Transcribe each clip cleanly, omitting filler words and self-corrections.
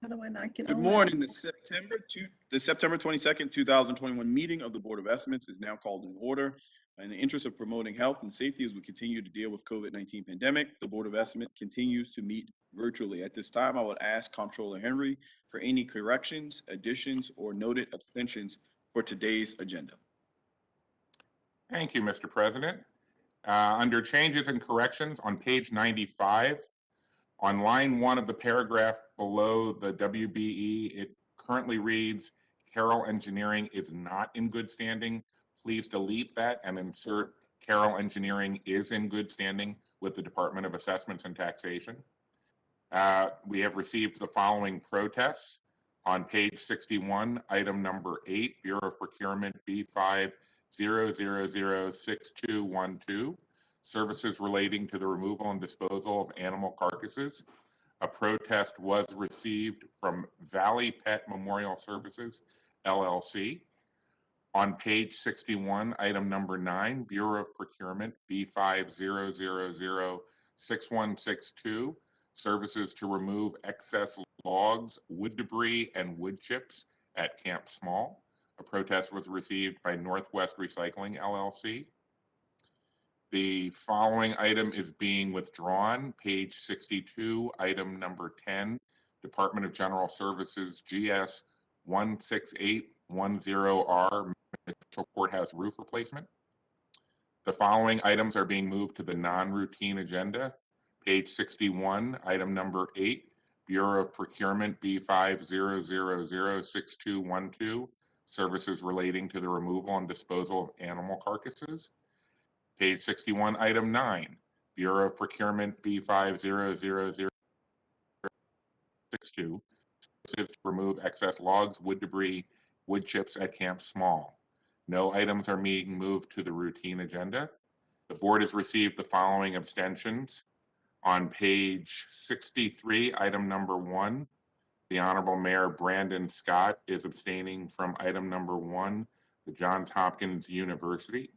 How do I not get Good on? morning. The September 22nd, 2021 meeting of the Board of Estimates is now called in order. In the interest of promoting health and safety as we continue to deal with COVID-19 pandemic, the Board of Estimates continues to meet virtually. At this time, I would ask Comptroller Henry for any corrections, additions, or noted abstentions for today's agenda. Thank you, Mr. President. Under changes and corrections on page 95, on line 1 of the paragraph below the WBE, it currently reads, Carroll Engineering is not in good standing. Please delete that and insert Carroll Engineering is in good standing with the Department of Assessments and Taxation. We have received the following protests. On page 61, item number 8, Bureau of Procurement B50006212, services relating to the removal and disposal of animal carcasses. A protest was received from Valley Pet Memorial Services, LLC. On page 61, item number 9, Bureau of Procurement B50006162, services to remove excess logs, wood debris, and wood chips at Camp Small. A protest was received by Northwest Recycling, LLC. The following item is being withdrawn. Page 62, item number 10, Department of General Services, GS 16810R, Mitchell Courthouse roof replacement. The following items are being moved to the non-routine agenda. Page 61, item number 8, Bureau of Procurement B50006212, services relating to the removal and disposal of animal carcasses. Page 61, item 9, Bureau of Procurement B500062, services to remove excess logs, wood debris, wood chips at Camp Small. No items are being moved to the routine agenda. The board has received the following abstentions. On page 63, item number 1, the Honorable Mayor Brandon Scott is abstaining from item number 1, the Johns Hopkins University.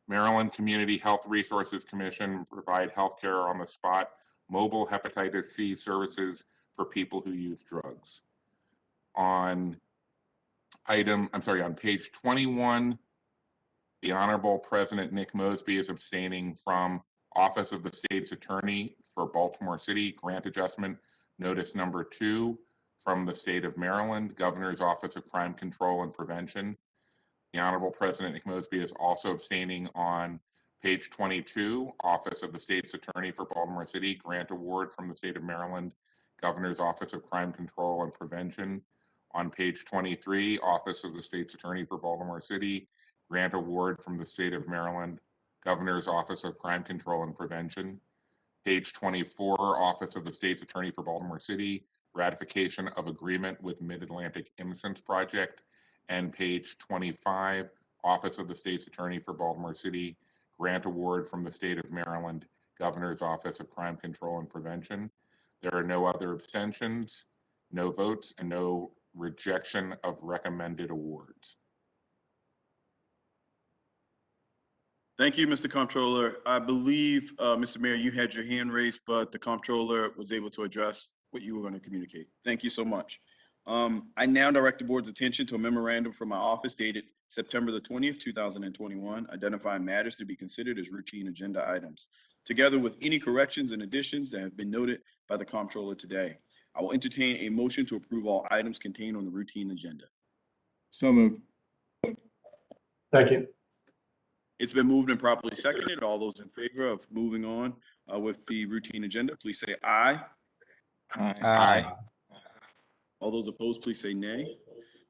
Maryland Community Health Resources Commission provide healthcare on the spot, mobile hepatitis C services for people who use drugs. On page 21, the Honorable President Nick Mosby is abstaining from Office of the State's Attorney for Baltimore City, grant adjustment, notice number 2 from the state of Maryland, Governor's Office of Crime Control and Prevention. The Honorable President Nick Mosby is also abstaining on page 22, Office of the State's Attorney for Baltimore City, grant award from the state of Maryland, Governor's Office of Crime Control and Prevention. On page 23, Office of the State's Attorney for Baltimore City, grant award from the state of Maryland, Governor's Office of Crime Control and Prevention. Page 24, Office of the State's Attorney for Baltimore City, ratification of agreement with Mid-Atlantic Innocence Project. And page 25, Office of the State's Attorney for Baltimore City, grant award from the state of Maryland, Governor's Office of Crime Control and Prevention. There are no other abstentions, no votes, and no rejection of recommended awards. Thank you, Mr. Comptroller. I believe, Mr. Mayor, you had your hand raised, but the Comptroller was able to address what you were going to communicate. Thank you so much. I now direct the board's attention to a memorandum from my office dated September the 20th, 2021, identifying matters to be considered as routine agenda items, together with any corrections and additions that have been noted by the Comptroller today. I will entertain a motion to approve all items contained on the routine agenda. So moved. Second. It's been moved and properly seconded. All those in favor of moving on with the routine agenda, please say aye. Aye. All those opposed, please say nay.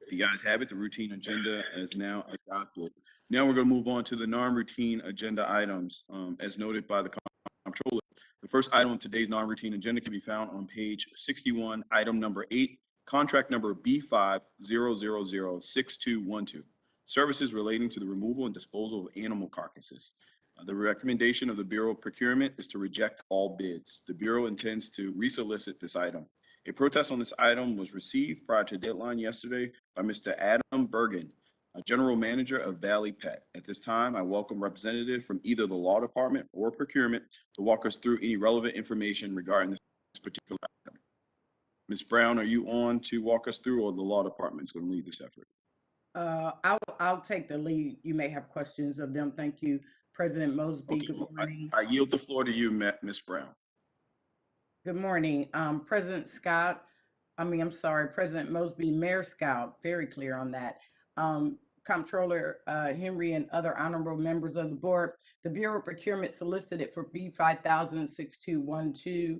The ayes have it. The routine agenda is now adopted. Now we're going to move on to the non-routine agenda items, as noted by the Comptroller. The first item on today's non-routine agenda can be found on page 61, item number 8, contract number B50006212, services relating to the removal and disposal of animal carcasses. The recommendation of the Bureau of Procurement is to reject all bids. The Bureau intends to resolicit this item. A protest on this item was received prior to deadline yesterday by Mr. Adam Bergen. General Manager of Valley Pet. At this time, I welcome representative from either the Law Department or Procurement to walk us through any relevant information regarding this particular item. Ms. Brown, are you on to walk us through, or the Law Department is going to lead this effort? I'll take the lead. You may have questions of them. Thank you, President Mosby. Okay, Good well, morning. I yield the floor to you, Ms. Brown. Good morning, President Scott. President Mosby, Mayor Scott, very clear on that. Comptroller Henry and other honorable members of the board. The Bureau of Procurement solicited for B50006212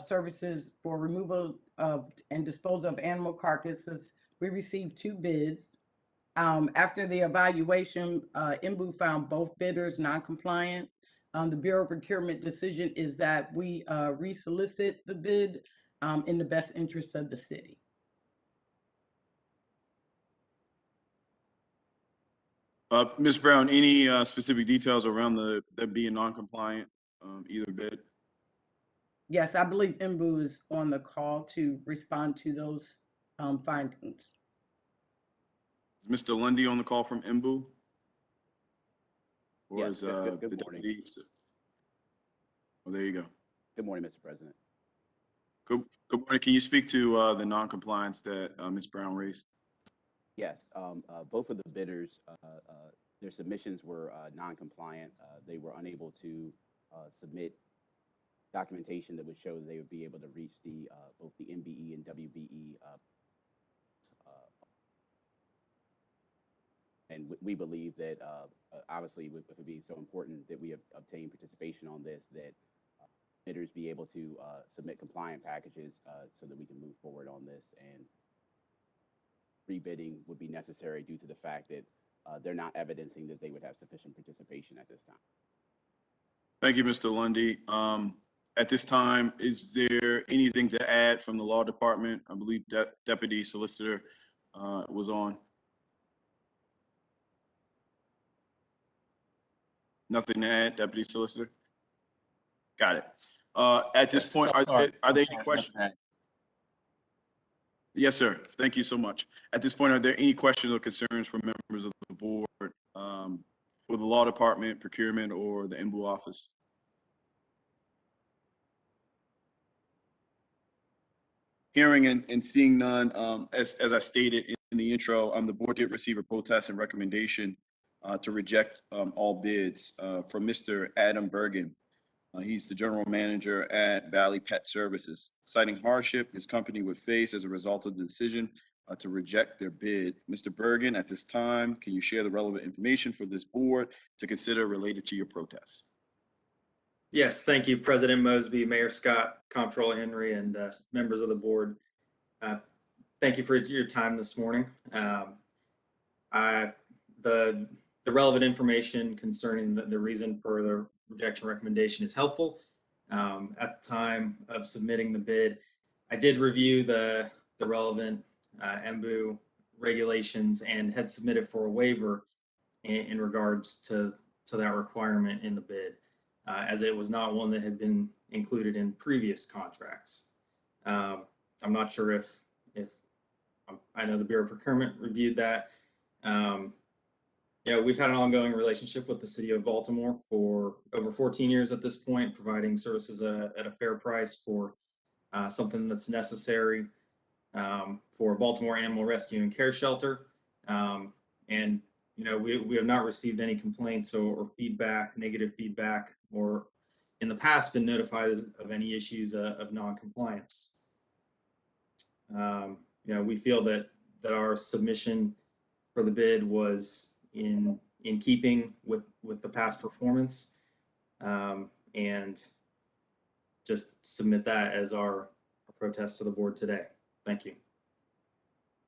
services for removal of and disposal of animal carcasses. We received 2 bids. After the evaluation, MBU found both bidders non-compliant. The Bureau of Procurement decision is that we resolicit the bid in the best interest of the city. Ms. Brown, any specific details around them being non-compliant, either bid? Yes, I believe MBU is on the call to respond to those findings. Is Mr. Lundy on the call from MBU? Or Yes, is good the morning. deputy? Oh, there you go. Good morning, Mr. President. Good morning. Can you speak to the non-compliance that Ms. Brown raised? Yes, both of the bidders, their submissions were non-compliant. They were unable to submit documentation that would show that they would be able to reach the both the MBE and WBE. And we believe that obviously with it being so important that we have obtained participation on this, that bidders be able to submit compliant packages so that we can move forward on this, and rebidding would be necessary due to the fact that they're not evidencing that they would have sufficient participation at this time. Thank you, Mr. Lundy. At this time, is there anything to add from the Law Department? I believe Deputy Solicitor was on. Nothing to add, Deputy Solicitor? Got it. At this point, are there any questions? Yes, sir. Thank you so much. At this point, are there any questions or concerns from members of the board for the Law Department, Procurement, or the MBU office? Hearing and seeing none, as I stated in the intro, the board did receive a protest and recommendation to reject all bids from Mr. Adam Bergen. He's the general manager at Valley Pet Services. Citing hardship his company would face as a result of the decision to reject their bid. Mr. Bergen, at this time, can you share the relevant information for this board to consider related to your protest? Yes, thank you, President Mosby, Mayor Scott, Comptroller Henry, and members of the board. Thank you for your time this morning. The relevant information concerning the reason for the rejection recommendation is helpful. At the time of submitting the bid, I did review the relevant MBU regulations and had submitted for a waiver in regards to that requirement in the bid, as it was not one that had been included in previous contracts. I'm not sure if I know the Bureau of Procurement reviewed that. Yeah, we've had an ongoing relationship with the city of Baltimore for over 14 years at this point, providing services at a fair price for something that's necessary for Baltimore Animal Rescue and Care Shelter. And we have not received any complaints or feedback, negative feedback, or in the past been notified of any issues of non-compliance. We feel that our submission for the bid was in keeping with the past performance, and just submit that as our protest to the board today. Thank you.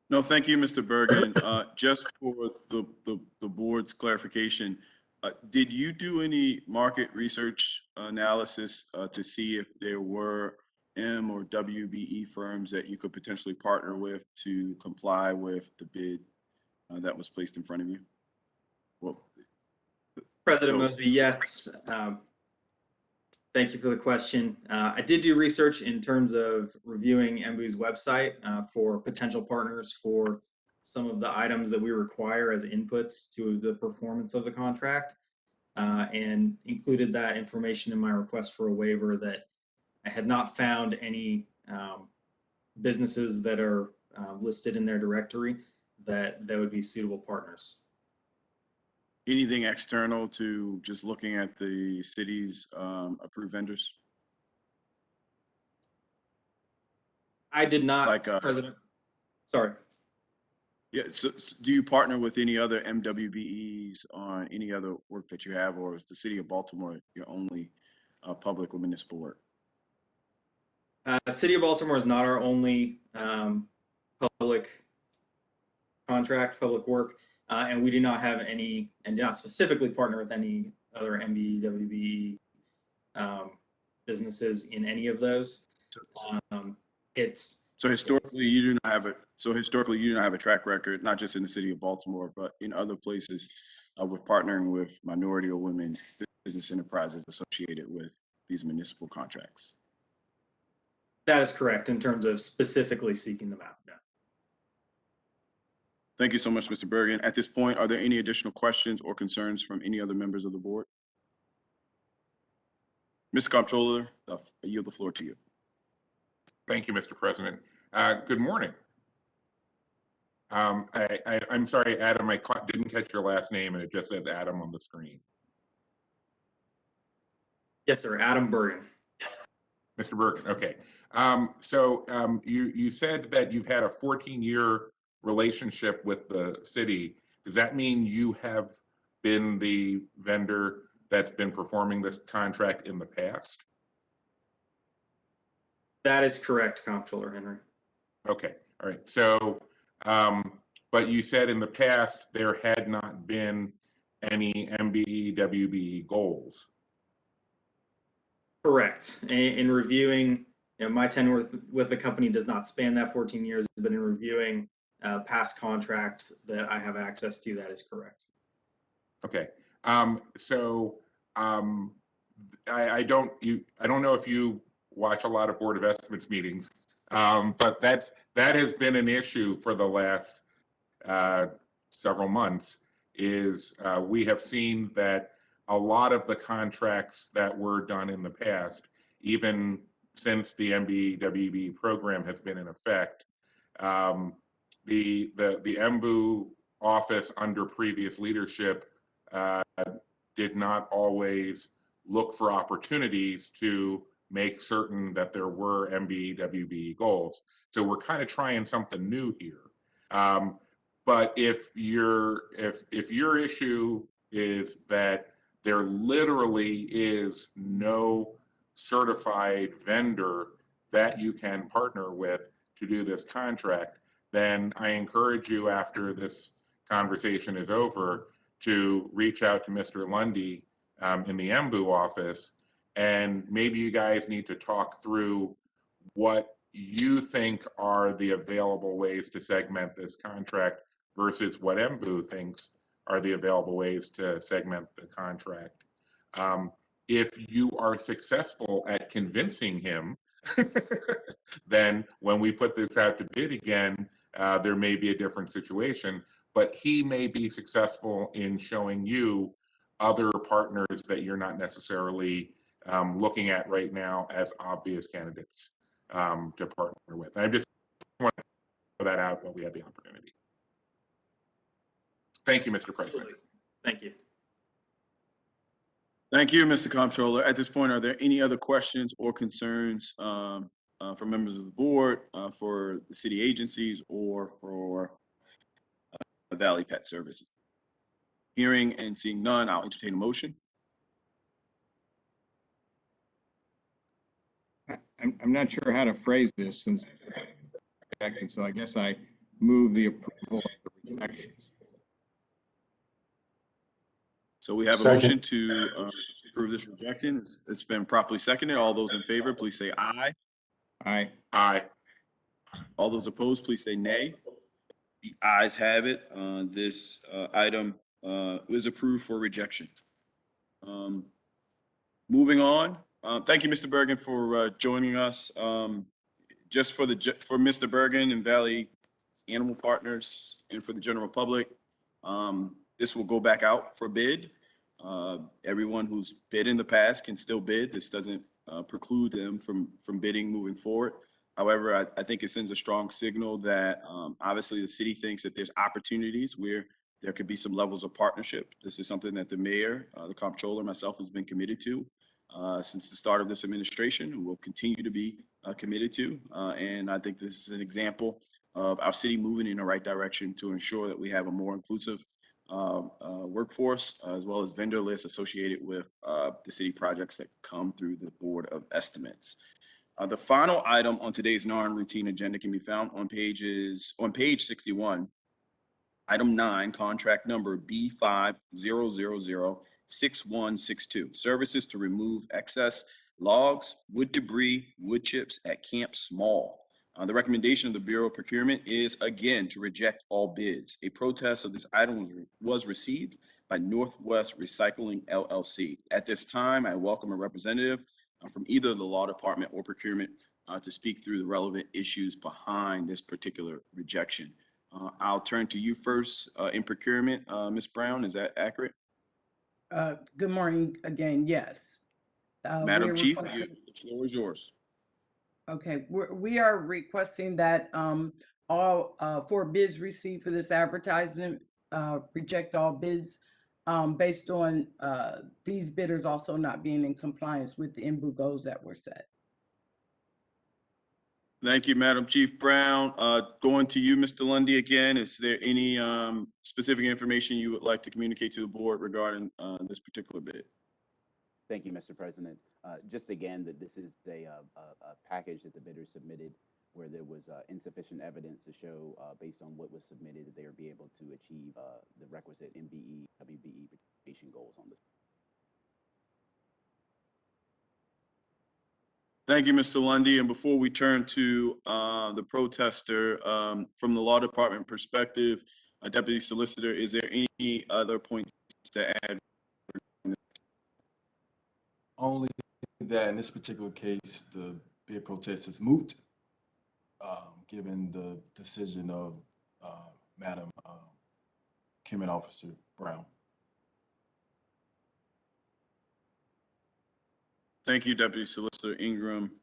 No, thank you, Mr. Bergen. Just for the board's clarification, did you do any market research analysis to see if there were M or WBE firms that you could potentially partner with to comply with the bid that was placed in front of you? Well, President Mosby, yes. Thank you for the question. I did do research in terms of reviewing MBU's website for potential partners for some of the items that we require as inputs to the performance of the contract, and included that information in my request for a waiver that I had not found any businesses that are listed in their directory that would be suitable partners. Anything external to just looking at the city's approved vendors? I did not, Like, President. Sorry. Yeah, so do you partner with any other MWBEs on any other work that you have, or is the city of Baltimore your only public or municipal work? City of Baltimore is not our only public contract, public work, and we do not have any, and do not specifically partner with any other MBWB businesses in any of those. It's So historically, you do not have a track record, not just in the city of Baltimore, but in other places with partnering with minority or women business enterprises associated with these municipal contracts. That is correct in terms of specifically seeking them out. No. Thank you so much, Mr. Bergen. At this point, are there any additional questions or concerns from any other members of the board? Ms. Comptroller, I yield the floor to you. Thank you, Mr. President. Good morning. I'm sorry, Adam, I didn't catch your last name and it just says Adam on the screen. Yes, sir. Adam Bergen. Mr. Bergen, okay. You said that you've had a 14-year relationship with the city. Does that mean you have been the vendor that's been performing this contract in the past? That is correct, Comptroller Henry. Okay, all right. So, but you said in the past there had not been any MBE-WBE goals. Correct. In reviewing, my tenure with the company does not span that 14 years, but in reviewing past contracts that I have access to, that is correct. Okay. I don't know if you watch a lot of Board of Estimates meetings, but that has been an issue for the last several months. We have seen that a lot of the contracts that were done in the past, even since the MBE-WBE program has been in effect, the MBU office under previous leadership did not always look for opportunities to make certain that there were MBE-WBE goals. So we're kind of trying something new here. But if your issue is that there literally is no certified vendor that you can partner with to do this contract, then I encourage you, after this conversation is over, to reach out to Mr. Lundy in the MBU office, and maybe you guys need to talk through what you think are the available ways to segment this contract versus what MBU thinks are the available ways to segment the contract. If you are successful at convincing him, then when we put this out to bid again, there may be a different situation, but he may be successful in showing you other partners that you're not necessarily looking at right now as obvious candidates to partner with. I just want to put that out when we have the opportunity. Thank you, Mr. President. Absolutely. Thank you. Thank you, Mr. Comptroller. At this point, are there any other questions or concerns from members of the board for the city agencies or for Valley Pet Services? Hearing and seeing none, I'll entertain a motion. I'm not sure how to phrase this since, so I guess I move the approval of the rejections. So we have a motion to approve this rejection. It's been properly seconded. All those in favor, please say aye. Aye. Aye. All those opposed, please say nay. The ayes have it. This item is approved for rejection. Moving on. Thank you, Mr. Bergen, for joining us. Just for Mr. Bergen and Valley animal partners and for the general public. This will go back out for bid. Everyone who's bid in the past can still bid. This doesn't preclude them from bidding moving forward. However, I think it sends a strong signal that obviously the city thinks that there's opportunities where there could be some levels of partnership. This is something that the mayor, the comptroller, myself has been committed to since the start of this administration, and will continue to be committed to. And I think this is an example of our city moving in the right direction to ensure that we have a more inclusive workforce, as well as vendor lists associated with the city projects that come through the Board of Estimates. The final item on today's non-routine agenda can be found on page 61. Item 9, contract number B50006162, services to remove excess logs, wood debris, wood chips at Camp Small. The recommendation of the Bureau of Procurement is again to reject all bids. A protest of this item was received by Northwest Recycling LLC. At this time, I welcome a representative from either the Law Department or Procurement to speak through the relevant issues behind this particular rejection. I'll turn to you first in Procurement. Ms. Brown, is that accurate? Good morning again. Yes. Madam we're Chief, requesting- the floor is yours. Okay, we are requesting that all 4 bids received for this advertisement reject all bids based on these bidders also not being in compliance with the IMBU goals that were set. Thank you, Madam Chief Brown. Going to you, Mr. Lundy, again, is there any specific information you would like to communicate to the board regarding this particular bid? Thank you, Mr. President. Just again, that this is a package that the bidders submitted where there was insufficient evidence to show, based on what was submitted, that they would be able to achieve the requisite MBE, WBE participation goals on this. Thank you, Mr. Lundy. And before we turn to the protester, from the Law Department perspective, Deputy Solicitor, is there any other points to add? Only that in this particular case, the bid protest is moot, given the decision of Madam Kim and Officer Brown. Thank you, Deputy Solicitor Ingram.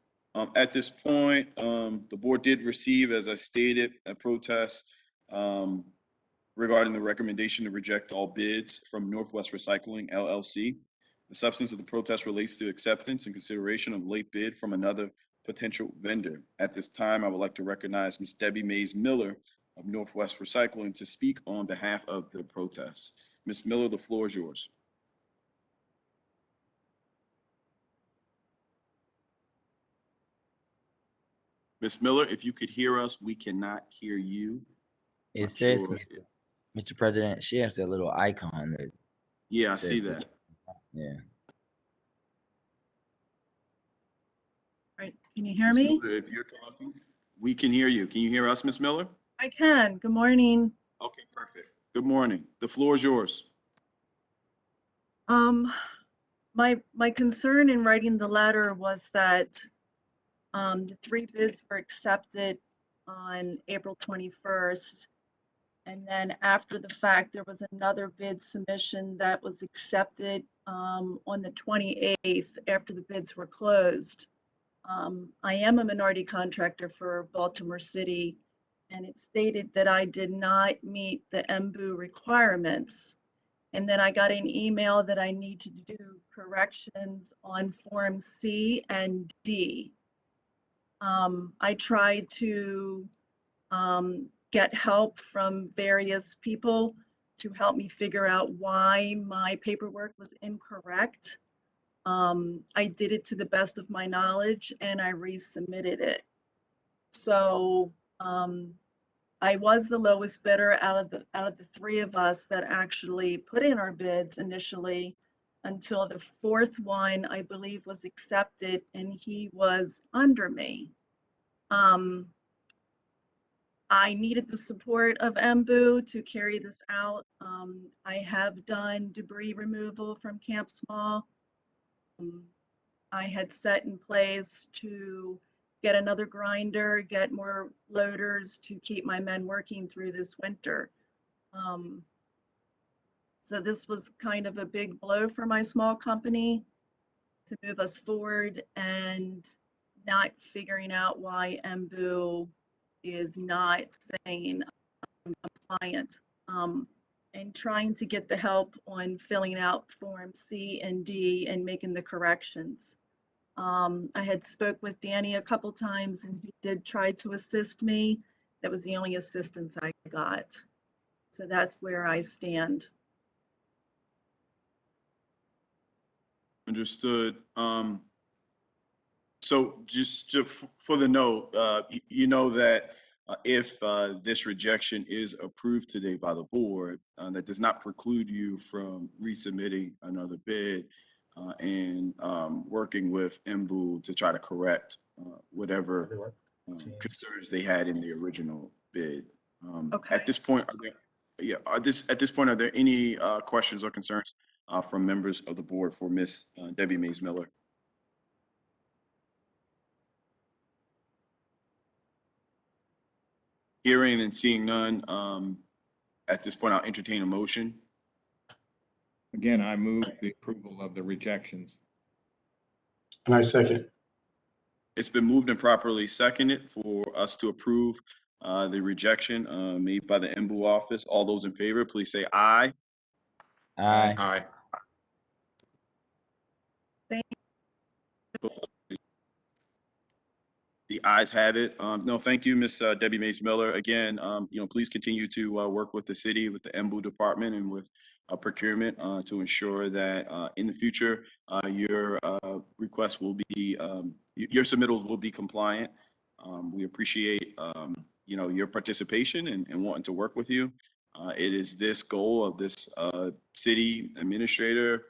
At this point, the board did receive, as I stated, a protest regarding the recommendation to reject all bids from Northwest Recycling LLC. The substance of the protest relates to acceptance and consideration of late bid from another potential vendor. At this time, I would like to recognize Ms. Debbie Mays Miller of Northwest Recycling to speak on behalf of the protest. Ms. Miller, the floor is yours. Ms. Miller, if you could hear us, we cannot hear you. It Not says, sure. Mr. President, she has that little icon that Yeah, I says see that. yeah. Right, can you hear Ms. me? Miller, if you're talking, we can hear you. Can you hear us, Ms. Miller? I can. Good morning. Okay, perfect. Good morning. The floor is yours. My concern in writing the letter was that the 3 bids were accepted on April 21st. And then after the fact, there was another bid submission that was accepted on the 28th after the bids were closed. I am a minority contractor for Baltimore City, and it stated that I did not meet the MBU requirements. And then I got an email that I need to do corrections on Form C and D. I tried to get help from various people to help me figure out why my paperwork was incorrect. I did it to the best of my knowledge and I resubmitted it. So I was the lowest bidder out of the 3 of us that actually put in our bids initially, until the 4th one, I believe, was accepted and he was under me. I needed the support of MBU to carry this out. I have done debris removal from Camp Small. I had set in place to get another grinder, get more loaders to keep my men working through this winter. So this was kind of a big blow for my small company to move us forward, and not figuring out why MBU is not saying compliant, and trying to get the help on filling out Form C and D and making the corrections. I had spoke with Danny a couple times, and he did try to assist me. That was the only assistance I got. So that's where I stand. Understood. So just for the note, you know that if this rejection is approved today by the board, that does not preclude you from resubmitting another bid and working with MBU to try to correct whatever concerns they had in the original bid. Okay. At this point, at this point, are there any questions or concerns from members of the board for Ms. Debbie Mays Miller? Hearing and seeing none, at this point, I'll entertain a motion. Again, I move the approval of the rejections. And I second. It's been moved and properly seconded for us to approve the rejection made by the MBU office. All those in favor, please say aye. Aye. Aye. The ayes have it. No, thank you, Ms. Debbie Mays Miller. Again, please continue to work with the city, with the MBU department, and with procurement to ensure that in the future your requests will be your submittals will be compliant. We appreciate your participation and wanting to work with you. It is this goal of this city administrator.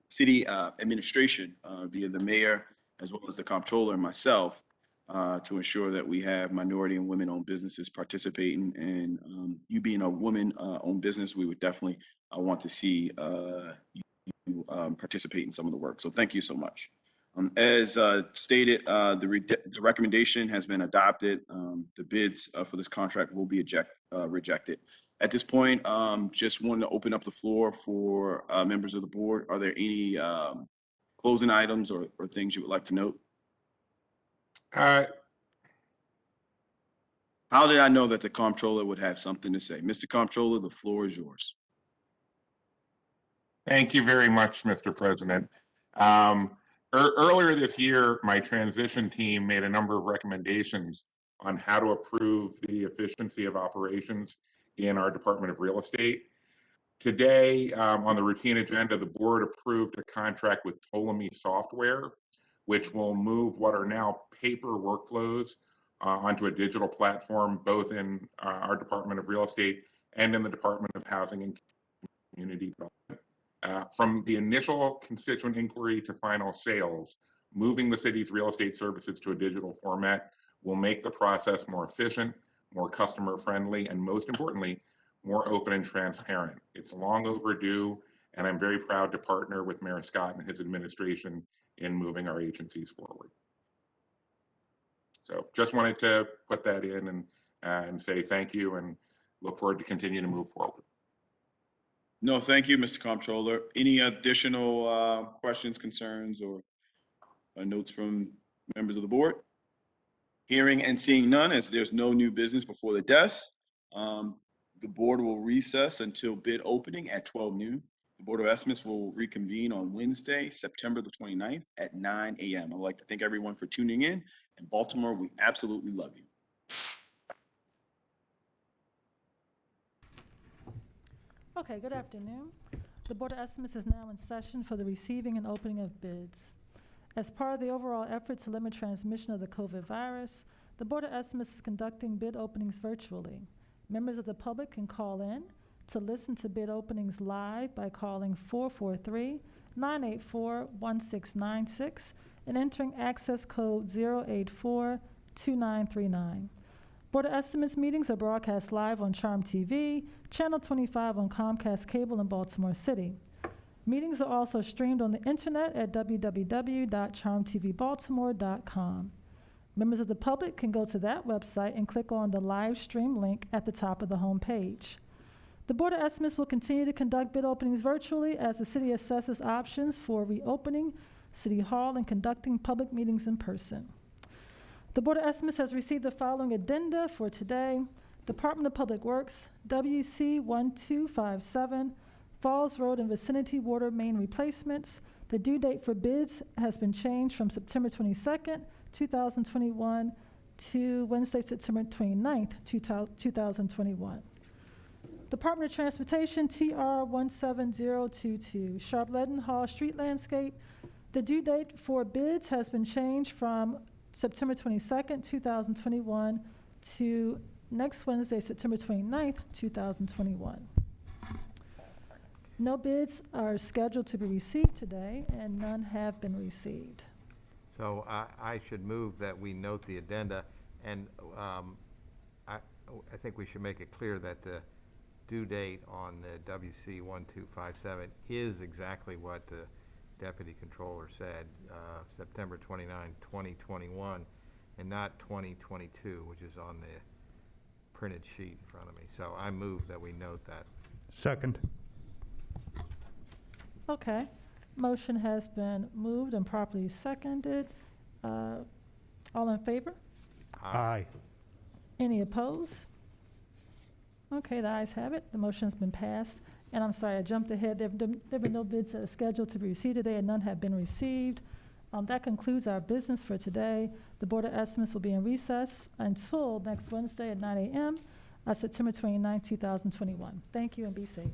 City administration via the mayor, as well as the comptroller and myself, to ensure that we have minority and women-owned businesses participating. And you being a woman-owned business, we would definitely want to see you participate in some of the work. So thank you so much. As stated, the recommendation has been adopted. The bids for this contract will be rejected. At this point, just wanted to open up the floor for members of the board. Are there any closing items or things you would like to note? How did I know that the comptroller would have something to say? Mr. Comptroller, the floor is yours. Thank you very much, Mr. President. Earlier this year, my transition team made a number of recommendations on how to improve the efficiency of operations in our Department of Real Estate. Today, on the routine agenda, the board approved a contract with Ptolemy Software, which will move what are now paper workflows onto a digital platform, both in our Department of Real Estate and in the Department of Housing and Community Development. From the initial constituent inquiry to final sales, moving the city's real estate services to a digital format will make the process more efficient, more customer friendly, and most importantly, more open and transparent. It's long overdue, and I'm very proud to partner with Mayor Scott and his administration in moving our agencies forward. So just wanted to put that in and say thank you and look forward to continue to move forward. No, thank you, Mr. Comptroller. Any additional questions, concerns, or notes from members of the board? Hearing and seeing none, as there's no new business before the desk, the board will recess until bid opening at 12 noon. The Board of Estimates will reconvene on Wednesday, September the 29th at 9 a.m. I'd like to thank everyone for tuning in. In Baltimore, we absolutely love you. Okay, good afternoon. The Board of Estimates is now in session for the receiving and opening of bids. As part of the overall effort to limit transmission of the COVID virus, the Board of Estimates is conducting bid openings virtually. Members of the public can call in to listen to bid openings live by calling 443-984-1696 and entering access code 084-2939. Board of Estimates meetings are broadcast live on Charm TV, Channel 25 on Comcast Cable in Baltimore City. Meetings are also streamed on the internet at www.charmtvbaltimore.com. Members of the public can go to that website and click on the live stream link at the top of the home page. The Board of Estimates will continue to conduct bid openings virtually as the city assesses options for reopening City Hall and conducting public meetings in person. The Board of Estimates has received the following addenda for today. Department of Public Works, WC 1257, Falls Road and Vicinity Water Main Replacements. The due date for bids has been changed from September 22nd, 2021 to Wednesday, September 29th, 2021. Department of Transportation, TR 17022, Sharp-Leaden Hall Street Landscape. The due date for bids has been changed from September 22nd, 2021 to next Wednesday, September 29th, 2021. No bids are scheduled to be received today, and none have been received. So I should move that we note the addenda, and I think we should make it clear that the due date on the WC 1257 is exactly what the Deputy Controller said, September 29, 2021, and not 2022, which is on the printed sheet in front of me. So I move that we note that. Second. Okay. Motion has been moved and properly seconded. All in favor? Aye. Any opposed? Okay, the ayes have it. The motion's been passed. And I'm sorry, I jumped ahead. There have been no bids that are scheduled to be received today, and none have been received. That concludes our business for today. The Board of Estimates will be in recess until next Wednesday at 9 a.m., September 29, 2021. Thank you and be safe.